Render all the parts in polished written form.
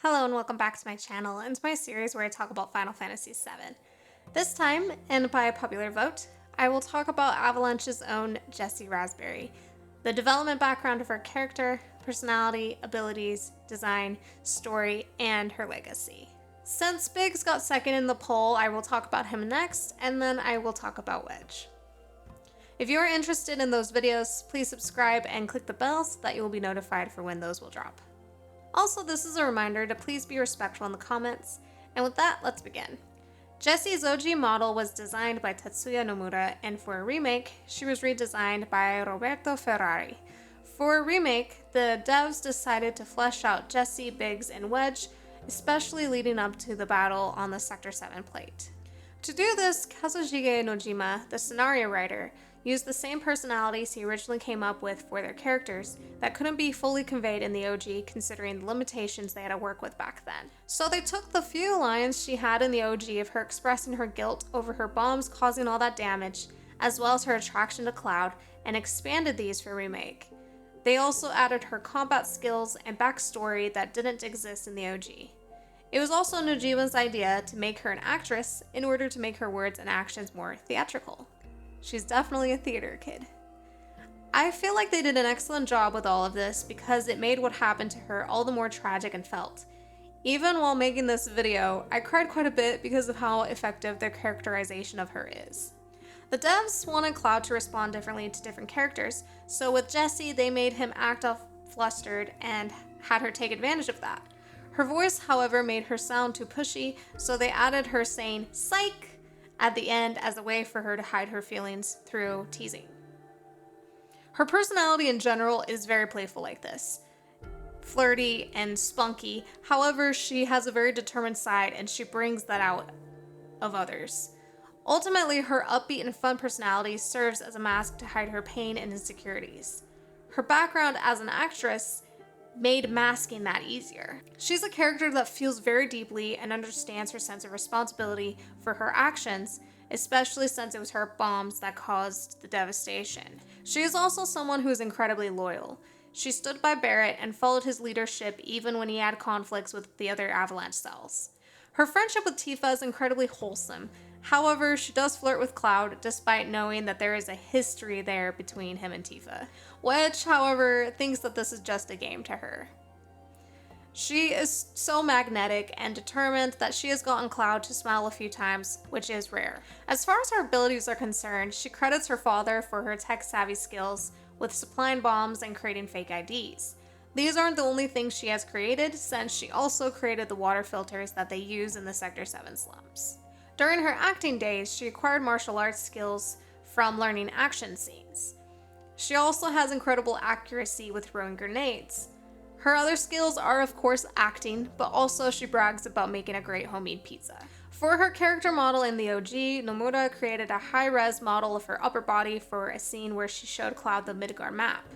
Hello and welcome back to my channel and to my series where I talk about Final Fantasy VII. This time, and by popular vote, I will talk about Avalanche's own Jessie Rasberry, the development background of her character, personality, abilities, design, story, and her legacy. Since Biggs got second in the poll, I will talk about him next, and then I will talk about Wedge. If you are interested in those videos, please subscribe and click the bell so that you will be notified for when those will drop. Also, this is a reminder to please be respectful in the comments, and with that, let's begin. Jessie's OG model was designed by Tetsuya Nomura, and for a remake, she was redesigned by Roberto Ferrari. For a remake, the devs decided to flesh out Jessie, Biggs, and Wedge, especially leading up to the battle on the Sector 7 plate. To do this, Kazushige Nojima, the scenario writer, used the same personalities he originally came up with for their characters that couldn't be fully conveyed in the OG considering the limitations they had to work with back then. So they took the few lines she had in the OG of her expressing her guilt over her bombs causing all that damage, as well as her attraction to Cloud, and expanded these for remake. They also added her combat skills and backstory that didn't exist in the OG. It was also Nojima's idea to make her an actress in order to make her words and actions more theatrical. She's definitely a theater kid. I feel like they did an excellent job with all of this because it made what happened to her all the more tragic and felt. Even while making this video, I cried quite a bit because of how effective their characterization of her is. The devs wanted Cloud to respond differently to different characters, so with Jessie, they made him act all flustered and had her take advantage of that. Her voice, however, made her sound too pushy, so they added her saying "psych" at the end as a way for her to hide her feelings through teasing. Her personality in general is very playful like this, flirty and spunky. However, she has a very determined side and she brings that out of others. Ultimately, her upbeat and fun personality serves as a mask to hide her pain and insecurities. Her background as an actress made masking that easier. She's a character that feels very deeply and understands her sense of responsibility for her actions, especially since it was her bombs that caused the devastation. She is also someone who is incredibly loyal. She stood by Barrett and followed his leadership even when he had conflicts with the other Avalanche cells. Her friendship with Tifa is incredibly wholesome. However, she does flirt with Cloud despite knowing that there is a history there between him and Tifa. Wedge, however, thinks that this is just a game to her. She is so magnetic and determined that she has gotten Cloud to smile a few times, which is rare. As far as her abilities are concerned, she credits her father for her tech-savvy skills with supplying bombs and creating fake IDs. These aren't the only things she has created, since she also created the water filters that they use in the Sector 7 slums. During her acting days, she acquired martial arts skills from learning action scenes. She also has incredible accuracy with throwing grenades. Her other skills are, of course, acting, but also she brags about making a great homemade pizza. For her character model in the OG, Nomura created a high-res model of her upper body for a scene where she showed Cloud the Midgar map.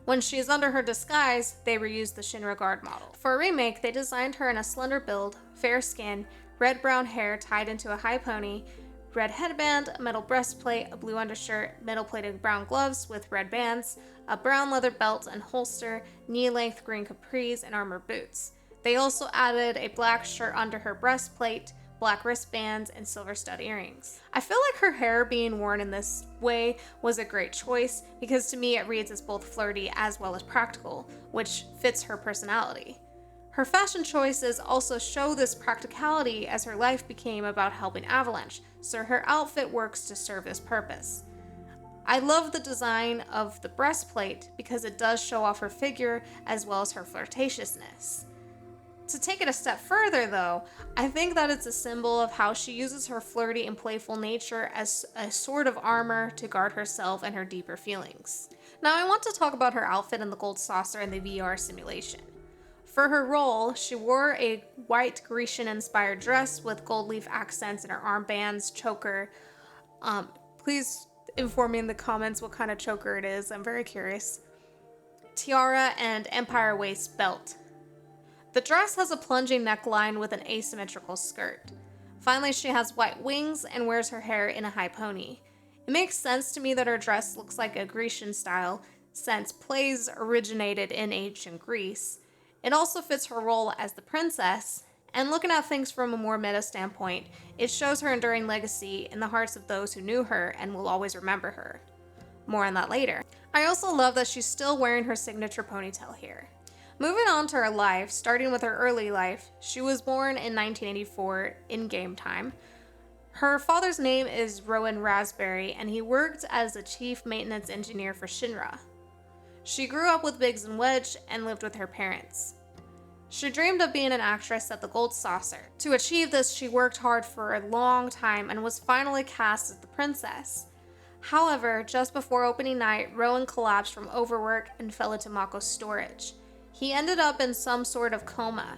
When she is under her disguise, they reused the Shinra Guard model. For a remake, they designed her in a slender build, fair skin, red-brown hair tied into a high pony, red headband, a metal breastplate, a blue undershirt, metal-plated brown gloves with red bands, a brown leather belt and holster, knee-length green capris, and armor boots. They also added a black shirt under her breastplate, black wristbands, and silver stud earrings. I feel like her hair being worn in this way was a great choice because to me it reads as both flirty as well as practical, which fits her personality. Her fashion choices also show this practicality as her life became about helping Avalanche, so her outfit works to serve this purpose. I love the design of the breastplate because it does show off her figure as well as her flirtatiousness. To take it a step further though, I think that it's a symbol of how she uses her flirty and playful nature as a sort of armor to guard herself and her deeper feelings. Now I want to talk about her outfit in the gold saucer in the VR simulation. For her role, she wore a white Grecian-inspired dress with gold leaf accents in her armbands, choker. Please inform me in the comments what kind of choker it is, I'm very curious. Tiara and empire waist belt. The dress has a plunging neckline with an asymmetrical skirt. Finally, she has white wings and wears her hair in a high pony. It makes sense to me that her dress looks like a Grecian style, since plays originated in ancient Greece, It also fits her role as the princess, and looking at things from a more meta standpoint, it shows her enduring legacy in the hearts of those who knew her and will always remember her. More on that later. I also love that she's still wearing her signature ponytail here. Moving on to her life, starting with her early life, she was born in 1984 in game time. Her father's name is Rowan Rasberry, and he worked as a chief maintenance engineer for Shinra. She grew up with Biggs and Wedge and lived with her parents. She dreamed of being an actress at the Gold Saucer. To achieve this, she worked hard for a long time and was finally cast as the princess. However, just before opening night, Rowan collapsed from overwork and fell into Mako's storage. He ended up in some sort of coma.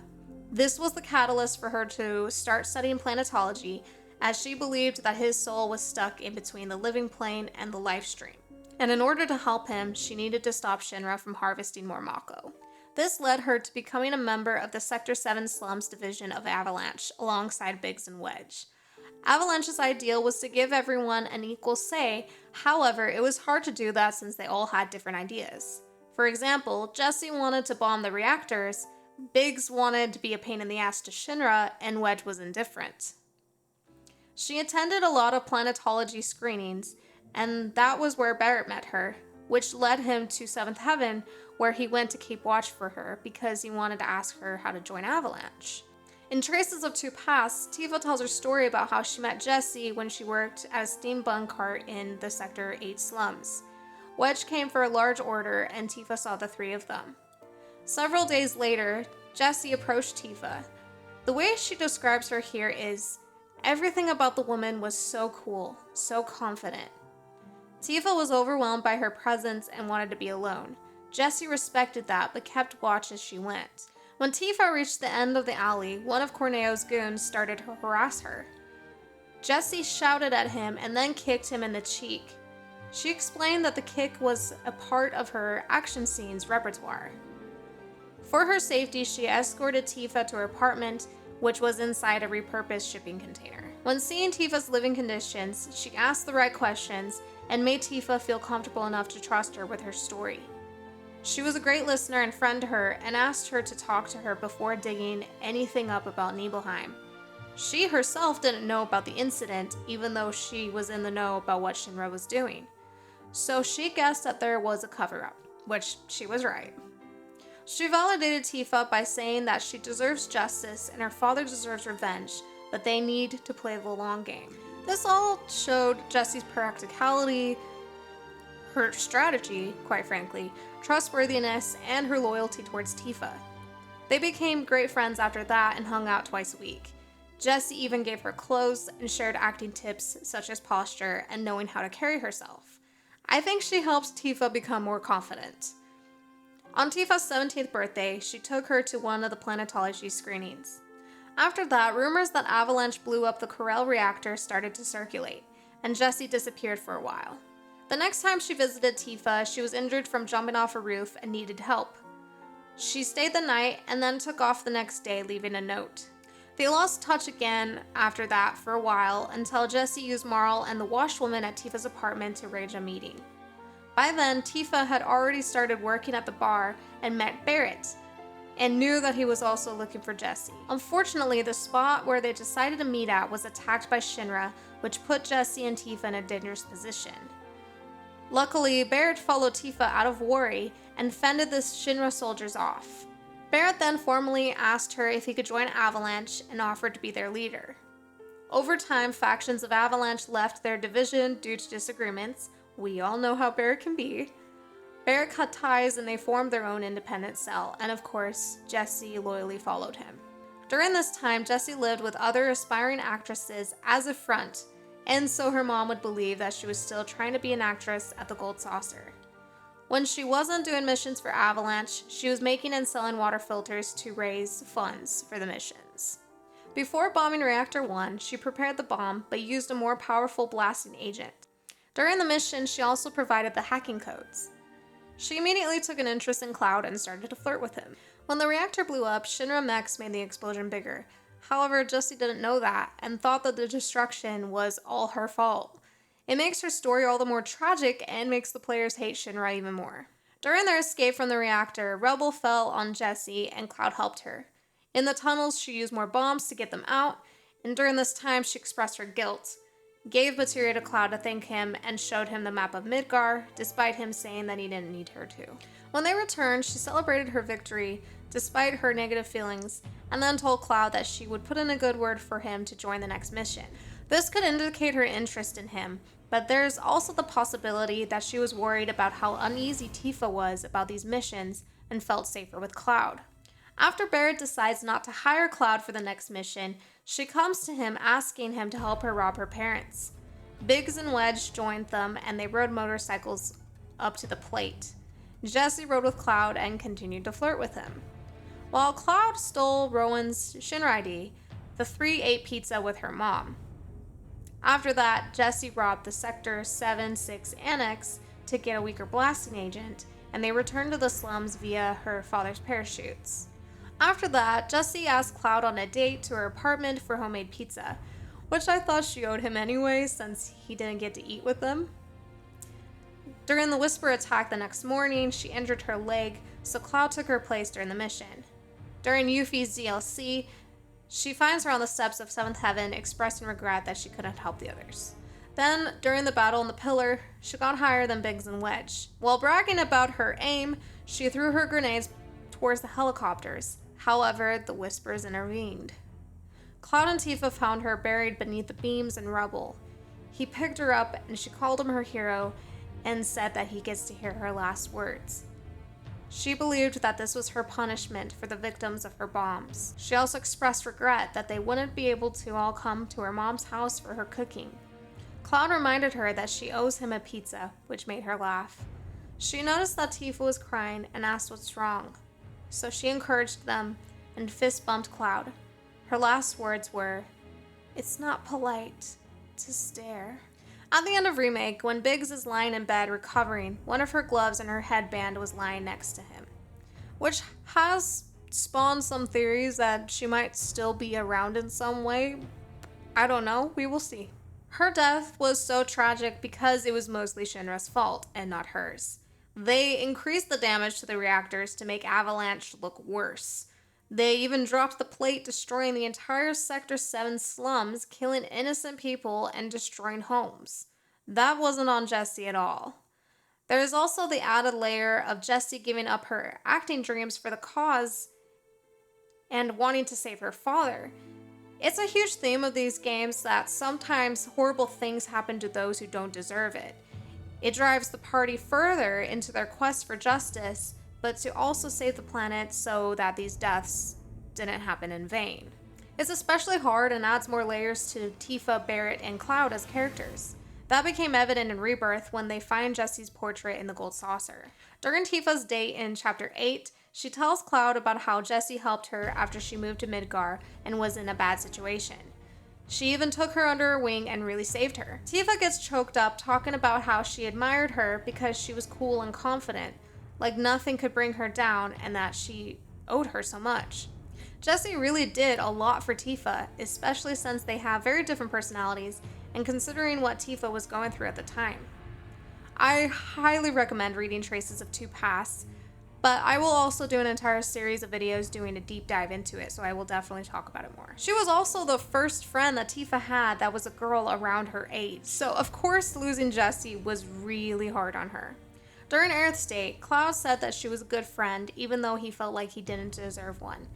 This was the catalyst for her to start studying planetology, as she believed that his soul was stuck in between the living plane and the life stream. And in order to help him, she needed to stop Shinra from harvesting more Mako. This led her to becoming a member of the Sector 7 Slums division of Avalanche, alongside Biggs and Wedge. Avalanche's ideal was to give everyone an equal say, however, it was hard to do that since they all had different ideas. For example, Jessie wanted to bomb the reactors, Biggs wanted to be a pain in the ass to Shinra, and Wedge was indifferent. She attended a lot of planetology screenings, and that was where Barrett met her, which led him to Seventh Heaven, where he went to keep watch for her because he wanted to ask her how to join Avalanche. In Traces of Two Paths, Tifa tells her story about how she met Jessie when she worked as steam bun cart in the Sector 8 slums. Wedge came for a large order, and Tifa saw the three of them. Several days later, Jessie approached Tifa. The way she describes her here is, everything about the woman was so cool, so confident. Tifa was overwhelmed by her presence and wanted to be alone. Jessie respected that, but kept watch as she went. When Tifa reached the end of the alley, one of Corneo's goons started to harass her. Jessie shouted at him and then kicked him in the cheek. She explained that the kick was a part of her action scenes repertoire. For her safety, she escorted Tifa to her apartment, which was inside a repurposed shipping container. When seeing Tifa's living conditions, she asked the right questions and made Tifa feel comfortable enough to trust her with her story. She was a great listener and friend to her, and asked her to talk to her before digging anything up about Nibelheim. She herself didn't know about the incident, even though she was in the know about what Shinra was doing. So she guessed that there was a cover-up, which she was right. She validated Tifa by saying that she deserves justice and her father deserves revenge, but they need to play the long game. This all showed Jessie's practicality, her strategy, quite frankly, trustworthiness, and her loyalty towards Tifa. They became great friends after that and hung out twice a week. Jessie even gave her clothes and shared acting tips such as posture and knowing how to carry herself. I think she helps Tifa become more confident. On Tifa's 17th birthday, she took her to one of the planetology screenings. After that, rumors that Avalanche blew up the Corel reactor started to circulate, and Jessie disappeared for a while. The next time she visited Tifa, she was injured from jumping off a roof and needed help. She stayed the night and then took off the next day, leaving a note. They lost touch again after that for a while until Jessie used Marl and the washwoman at Tifa's apartment to arrange a meeting. By then, Tifa had already started working at the bar and met Barrett, and knew that he was also looking for Jessie. Unfortunately, the spot where they decided to meet at was attacked by Shinra, which put Jessie and Tifa in a dangerous position. Luckily, Barrett followed Tifa out of worry and fended the Shinra soldiers off. Barrett then formally asked her if he could join Avalanche and offered to be their leader. Over time, factions of Avalanche left their division due to disagreements. We all know how Barrett can be. Barrett cut ties and they formed their own independent cell, and of course, Jessie loyally followed him. During this time, Jessie lived with other aspiring actresses as a front, and so her mom would believe that she was still trying to be an actress at the Gold Saucer. When she wasn't doing missions for Avalanche, she was making and selling water filters to raise funds for the missions. Before bombing Reactor 1, she prepared the bomb, but used a more powerful blasting agent. During the mission, she also provided the hacking codes. She immediately took an interest in Cloud and started to flirt with him. When the reactor blew up, Shinra mechs made the explosion bigger. However, Jessie didn't know that, and thought that the destruction was all her fault. It makes her story all the more tragic and makes the players hate Shinra even more. During their escape from the reactor, rubble fell on Jessie and Cloud helped her. In the tunnels, she used more bombs to get them out, and during this time, she expressed her guilt, gave materia to Cloud to thank him, and showed him the map of Midgar, despite him saying that he didn't need her to. When they returned, she celebrated her victory, despite her negative feelings, and then told Cloud that she would put in a good word for him to join the next mission. This could indicate her interest in him, but there's also the possibility that she was worried about how uneasy Tifa was about these missions and felt safer with Cloud. After Barrett decides not to hire Cloud for the next mission, she comes to him asking him to help her rob her parents. Biggs and Wedge joined them and they rode motorcycles up to the plate. Jessie rode with Cloud and continued to flirt with him. While Cloud stole Rowan's Shinra ID, the three ate pizza with her mom. After that, Jessie robbed the Sector 7-6 Annex to get a weaker blasting agent, and they returned to the slums via her father's parachutes. After that, Jessie asked Cloud on a date to her apartment for homemade pizza, which I thought she owed him anyway since he didn't get to eat with them. During the Whisper attack the next morning, she injured her leg, so Cloud took her place during the mission. During Yuffie's DLC, she finds her on the steps of Seventh Heaven, expressing regret that she couldn't help the others. Then, during the battle in the Pillar, she got higher than Biggs and Wedge. While bragging about her aim, she threw her grenades towards the helicopters. However, the Whispers intervened. Cloud and Tifa found her buried beneath the beams and rubble. He picked her up and she called him her hero and said that he gets to hear her last words. She believed that this was her punishment for the victims of her bombs. She also expressed regret that they wouldn't be able to all come to her mom's house for her cooking. Cloud reminded her that she owes him a pizza, which made her laugh. She noticed that Tifa was crying and asked what's wrong, so she encouraged them and fist bumped Cloud. Her last words were, "It's not polite to stare." At the end of Remake, when Biggs is lying in bed recovering, one of her gloves and her headband was lying next to him, which has spawned some theories that she might still be around in some way. I don't know, we will see. Her death was so tragic because it was mostly Shinra's fault and not hers. They increased the damage to the reactors to make Avalanche look worse. They even dropped the plate, destroying the entire Sector 7 slums, killing innocent people, and destroying homes. That wasn't on Jessie at all. There is also the added layer of Jessie giving up her acting dreams for the cause and wanting to save her father. It's a huge theme of these games that sometimes horrible things happen to those who don't deserve it. It drives the party further into their quest for justice, but to also save the planet so that these deaths didn't happen in vain. It's especially hard and adds more layers to Tifa, Barrett, and Cloud as characters. That became evident in Rebirth when they find Jessie's portrait in the gold saucer. During Tifa's date in Chapter 8, she tells Cloud about how Jessie helped her after she moved to Midgar and was in a bad situation. She even took her under her wing and really saved her. Tifa gets choked up talking about how she admired her because she was cool and confident, like nothing could bring her down and that she owed her so much. Jessie really did a lot for Tifa, especially since they have very different personalities and considering what Tifa was going through at the time. I highly recommend reading Traces of Two Paths, but I will also do an entire series of videos doing a deep dive into it, so I will definitely talk about it more. She was also the first friend that Tifa had that was a girl around her age, so of course losing Jessie was really hard on her. During Earth's Day, Cloud said that she was a good friend, even though he felt like he didn't deserve one.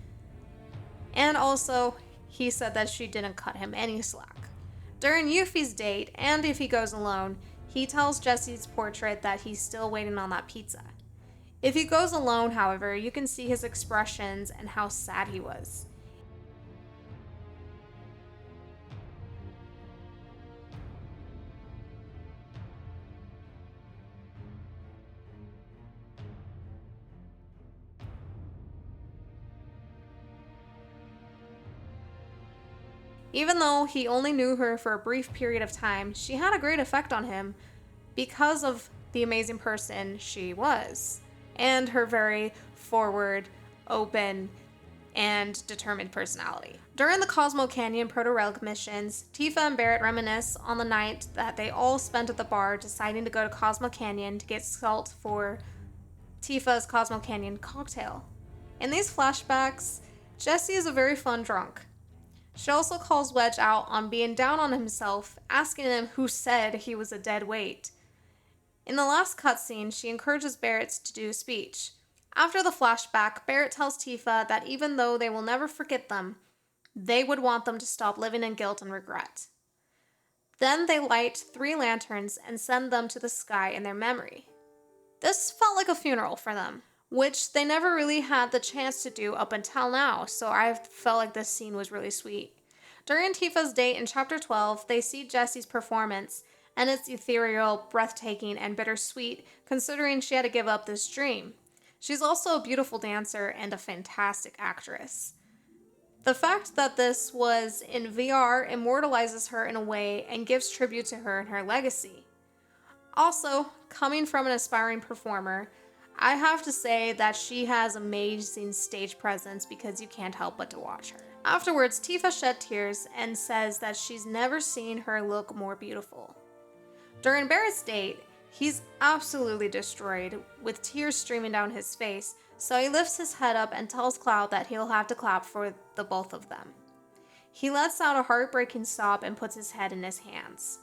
And also, he said that she didn't cut him any slack. During Yuffie's date, and if he goes alone, he tells Jessie's portrait that he's still waiting on that pizza. If he goes alone, however, you can see his expressions and how sad he was. Even though he only knew her for a brief period of time, she had a great effect on him because of the amazing person she was and her very forward, open, and determined personality. During the Cosmo Canyon Proto-Relic missions, Tifa and Barrett reminisce on the night that they all spent at the bar deciding to go to Cosmo Canyon to get salt for Tifa's Cosmo Canyon cocktail. In these flashbacks, Jessie is a very fun drunk. She also calls Wedge out on being down on himself, asking him who said he was a dead weight. In the last cutscene, she encourages Barrett to do a speech. After the flashback, Barrett tells Tifa that even though they will never forget them, they would want them to stop living in guilt and regret. Then they light 3 lanterns and send them to the sky in their memory. This felt like a funeral for them, which they never really had the chance to do up until now, so I felt like this scene was really sweet. During Tifa's date in Chapter 12, they see Jessie's performance, and it's ethereal, breathtaking, and bittersweet, considering she had to give up this dream. She's also a beautiful dancer and a fantastic actress. The fact that this was in VR immortalizes her in a way and gives tribute to her and her legacy. Also, coming from an aspiring performer, I have to say that she has amazing stage presence because you can't help but to watch her. Afterwards, Tifa shed tears and says that she's never seen her look more beautiful. During Barrett's date, he's absolutely destroyed, with tears streaming down his face, so he lifts his head up and tells Cloud that he'll have to clap for the both of them. He lets out a heartbreaking sob and puts his head in his hands.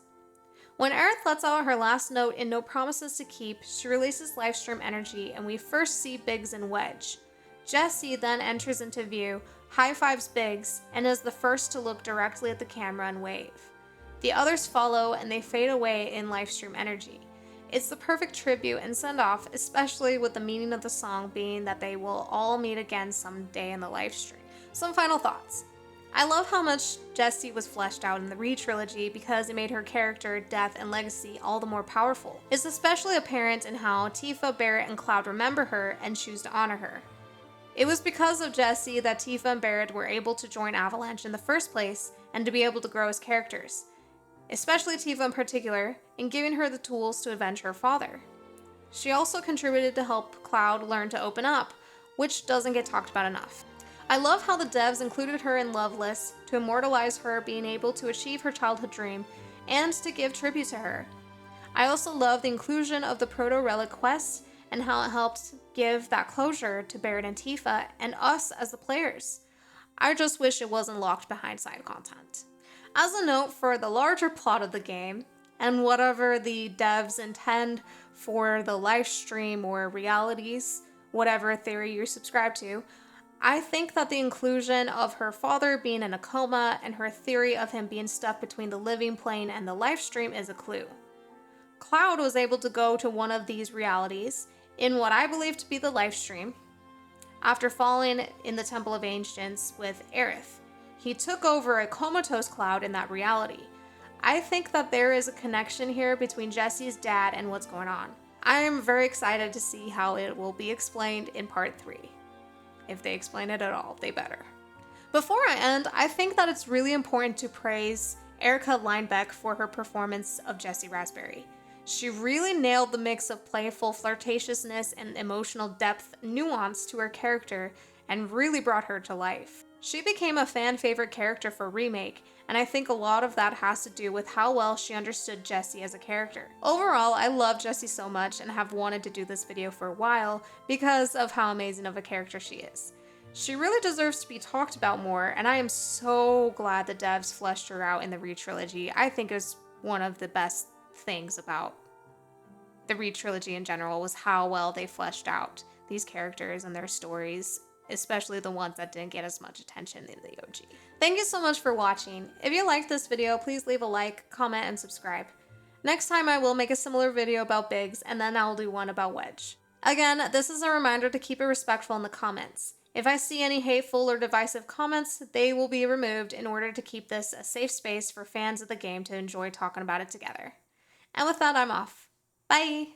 When Aerith lets out her last note in No Promises to Keep, she releases Lifestream energy and we first see Biggs and Wedge. Jessie then enters into view, high-fives Biggs, and is the first to look directly at the camera and wave. The others follow and they fade away in Lifestream energy. It's the perfect tribute and send-off, especially with the meaning of the song being that they will all meet again someday in the Lifestream. Some final thoughts. I love how much Jessie was fleshed out in the Retrilogy because it made her character, death, and legacy all the more powerful. It's especially apparent in how Tifa, Barrett, and Cloud remember her and choose to honor her. It was because of Jessie that Tifa and Barrett were able to join Avalanche in the first place and to be able to grow as characters, especially Tifa in particular, in giving her the tools to avenge her father. She also contributed to help Cloud learn to open up, which doesn't get talked about enough. I love how the devs included her in Loveless to immortalize her being able to achieve her childhood dream and to give tribute to her. I also love the inclusion of the Proto-Relic quest and how it helped give that closure to Barrett and Tifa and us as the players. I just wish it wasn't locked behind side content. As a note for the larger plot of the game, and whatever the devs intend for the live stream or realities, whatever theory you subscribe to, I think that the inclusion of her father being in a coma and her theory of him being stuck between the living plane and the live stream is a clue. Cloud was able to go to one of these realities in what I believe to be the live stream after falling in the Temple of Ancients with Aerith. He took over a comatose Cloud in that reality. I think that there is a connection here between Jessie's dad and what's going on. I am very excited to see how it will be explained in part 3. If they explain it at all, they better. Before I end, I think that it's really important to praise Erica Linebeck for her performance of Jessie Rasberry. She really nailed the mix of playful flirtatiousness and emotional depth nuance to her character and really brought her to life. She became a fan favorite character for Remake, and I think a lot of that has to do with how well she understood Jessie as a character. Overall, I love Jessie so much and have wanted to do this video for a while because of how amazing of a character she is. She really deserves to be talked about more, and I am so glad the devs fleshed her out in the Retrilogy. I think it was one of the best things about the Retrilogy in general was how well they fleshed out these characters and their stories, especially the ones that didn't get as much attention in the OG. Thank you so much for watching. If you liked this video, please leave a like, comment, and subscribe. Next time I will make a similar video about Biggs, and then I'll do one about Wedge. Again, this is a reminder to keep it respectful in the comments. If I see any hateful or divisive comments, they will be removed in order to keep this a safe space for fans of the game to enjoy talking about it together. And with that, I'm off. Bye!